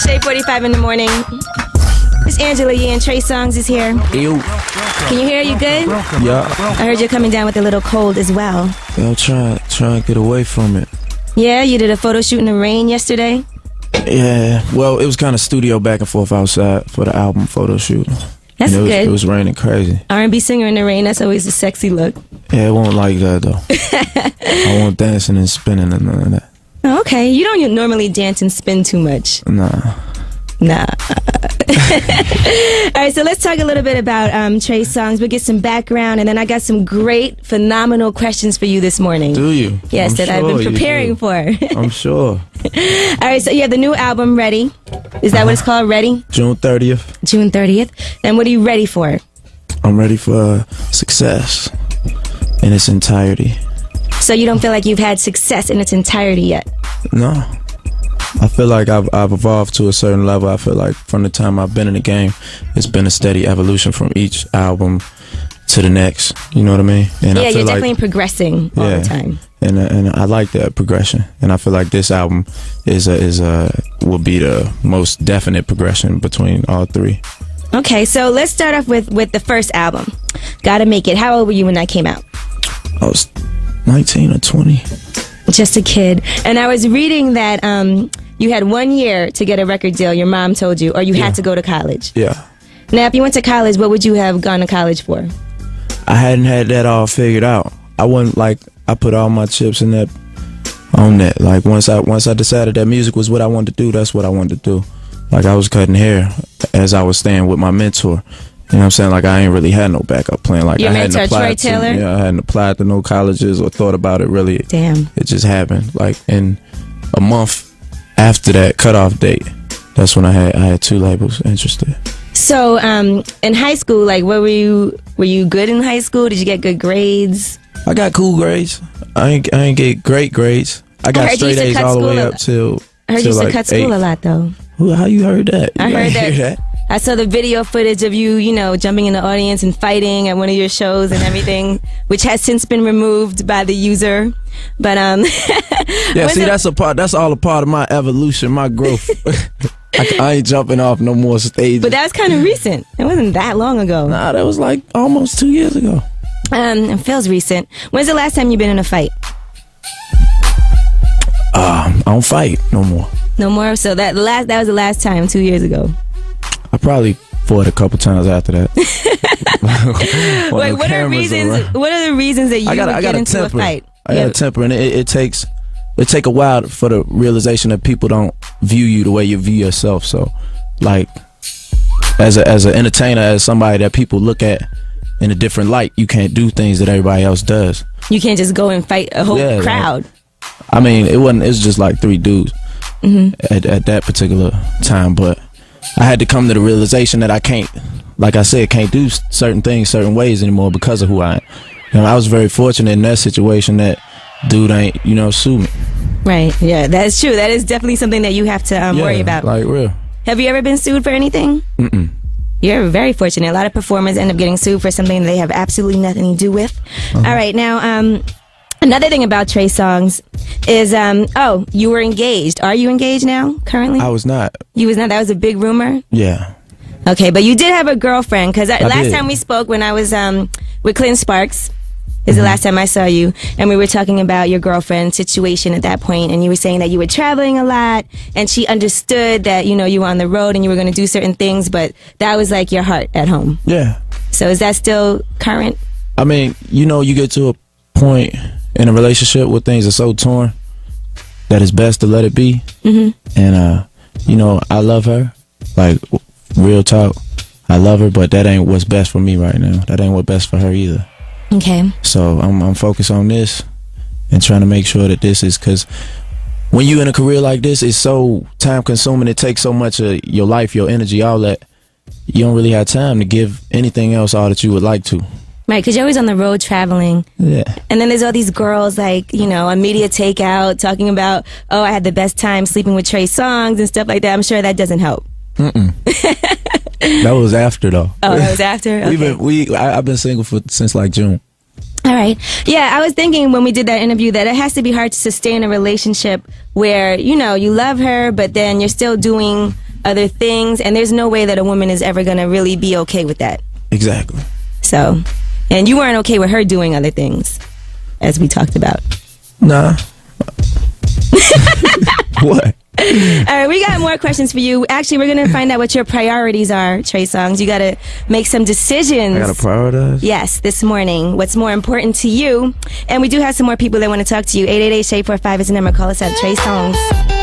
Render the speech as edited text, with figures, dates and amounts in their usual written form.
Shea 45 in the morning. It's Angela Yee and Trey Songz is here. Ew. Can you hear? You good? Yeah. I heard you're coming down with a little cold as well. Yeah, I'm trying to get away from it. Yeah, you did a photo shoot in the rain yesterday? Yeah, well, it was kind of studio back and forth outside for the album photo shoot. That's good. It was raining crazy. R&B singer in the rain, that's always a sexy look. Yeah, it won't like that, though. I won't dancing and spinning and none of that. Oh, okay, you don't normally dance and spin too much. Nah. All right, so let's talk a little bit about Trey Songz. We'll get some background, and then I got some great, phenomenal questions for you this morning. Do you? Yes, I've been preparing for. I'm sure. All right, so you have the new album ready. Is that what it's called, Ready? June 30th. June 30th. And what are you ready for? I'm ready for success in its entirety. So you don't feel like you've had success in its entirety yet? No. I feel like I've evolved to a certain level. I feel like from the time I've been in the game, it's been a steady evolution from each album to the next. You know what I mean? And yeah, I feel you're definitely progressing all the time. And I like that progression. And I feel like this album will be the most definite progression between all three. Okay, so let's start off with the first album, Gotta Make It. How old were you when that came out? I was 19 or 20. Just a kid. And I was reading that you had 1 year to get a record deal, your mom told you, or you had to go to college. Yeah. Now, if you went to college, what would you have gone to college for? I hadn't had that all figured out. I wasn't like, I put all my chips on that. Like once I decided that music was what I wanted to do, that's what I wanted to do. Like I was cutting hair as I was staying with my mentor. You know what I'm saying? Like I ain't really had no backup plan. Like your I hadn't mentor, applied Troy Taylor? I hadn't applied to no colleges or thought about it really. Damn. It just happened. Like in a month after that cutoff date, that's when I had two labels interested. So in high school, like were you good in high school? Did you get good grades? I got cool grades. I ain't get great grades. I got straight A's all the way up till. I heard you used to cut school a lot though. How you heard that? I heard that. I saw the video footage of you, jumping in the audience and fighting at one of your shows and everything, which has since been removed by the user. But yeah, see, that's all a part of my evolution, my growth. I ain't jumping off no more stages. But that was kind of recent. It wasn't that long ago. Nah, that was like almost 2 years ago. It feels recent. When's the last time you've been in a fight? I don't fight no more. No more? So that was the last time, 2 years ago. I probably fought a couple times after that. Wait, what are the reasons that you would get into a fight? I got a temper, and it takes a while for the realization that people don't view you the way you view yourself. So, like, as an entertainer, as somebody that people look at in a different light, you can't do things that everybody else does. You can't just go and fight a whole crowd. I mean, it was just like 3 dudes at that particular time, but I had to come to the realization that I can't, like I said, can't do certain things certain ways anymore because of who I am. I was very fortunate in that situation that dude ain't, sue me. Right, yeah, that's true. That is definitely something that you have to worry about. Like real. Have you ever been sued for anything? Mm-mm. You're very fortunate. A lot of performers end up getting sued for something they have absolutely nothing to do with. All right, now, another thing about Trey Songz is, you were engaged. Are you engaged now, currently? I was not. You was not? That was a big rumor? Yeah. Okay, but you did have a girlfriend, because last time we spoke when I was with Clint Sparks, is the last time I saw you, and we were talking about your girlfriend's situation at that point, and you were saying that you were traveling a lot, and she understood that, you were on the road and you were going to do certain things, but that was like your heart at home. Yeah. So is that still current? I mean, you get to a point in a relationship where things are so torn that it's best to let it be. And I love her, like real talk, I love her, but that ain't what's best for me right now. That ain't what's best for her either. Okay. So I'm focused on this and trying to make sure that this is, because when you in a career like this, it's so time consuming. It takes so much of your life, your energy, all that. You don't really have time to give anything else all that you would like to. Right, because you're always on the road traveling. Yeah. And then there's all these girls like, on Media Takeout talking about, oh, I had the best time sleeping with Trey Songz and stuff like that. I'm sure that doesn't help. That was after, though. Oh, that was after? Okay. I've been single since like June. All right. Yeah, I was thinking when we did that interview that it has to be hard to sustain a relationship where, you know, you love her, but then you're still doing other things, and there's no way that a woman is ever going to really be okay with that. Exactly. So, and you weren't okay with her doing other things, as we talked about. Nah. What? All right, we got more questions for you. Actually, we're going to find out what your priorities are, Trey Songz. You got to make some decisions. I got to prioritize? Yes, this morning. What's more important to you? And we do have some more people that want to talk to you. 888-SHADE45 is the number. Call us at Trey Songz.